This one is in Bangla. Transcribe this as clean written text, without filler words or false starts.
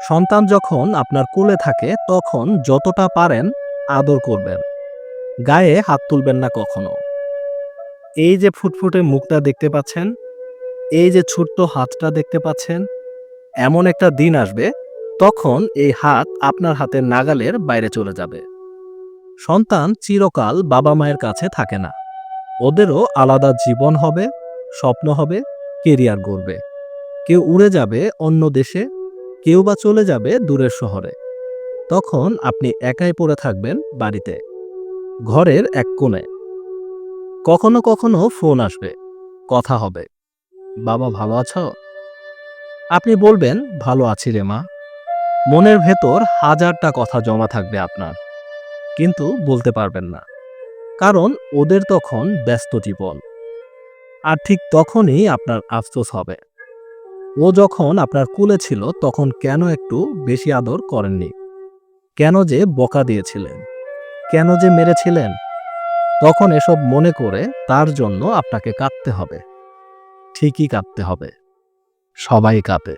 সন্তান যখন আপনার কোলে থাকে তখন যতটা পারেন আদর করবেন, গায়ে হাত তুলবেন না কখনো। এই যে ফুটফুটে মুখটা দেখতে পাচ্ছেন, এই যে ছোট্ট হাতটা দেখতে পাচ্ছেন, এমন একটা দিন আসবে তখন এই হাত আপনার হাতের নাগালের বাইরে চলে যাবে। সন্তান চিরকাল বাবা মায়ের কাছে থাকে না, ওদেরও আলাদা জীবন হবে, স্বপ্ন হবে, কেরিয়ার গড়বে। কেউ উড়ে যাবে অন্য দেশে, কেউ বা চলে যাবে দূরের শহরে। তখন আপনি একাই পড়ে থাকবেন বাড়িতে, ঘরের এক কোণে। কখনো কখনো ফোন আসবে, কথা হবে, বাবা ভালো আছো? আপনি বলবেন ভালো আছি রে মা। মনের ভেতর হাজারটা কথা জমা থাকবে আপনার, কিন্তু বলতে পারবেন না, কারণ ওদের তখন ব্যস্ত জীবন। আর ঠিক তখনই আপনার আফসোস হবে, ও যখন আপনার কোলে ছিল তখন কেন একটু বেশি আদর করেননি, কেন যে বকা দিয়েছিলেন, কেন যে মেরেছিলেন। তখন এসব মনে করে তার জন্য আপনাকে কাঁদতে হবে, ঠিকই কাঁদতে হবে। সবাই কাঁদে।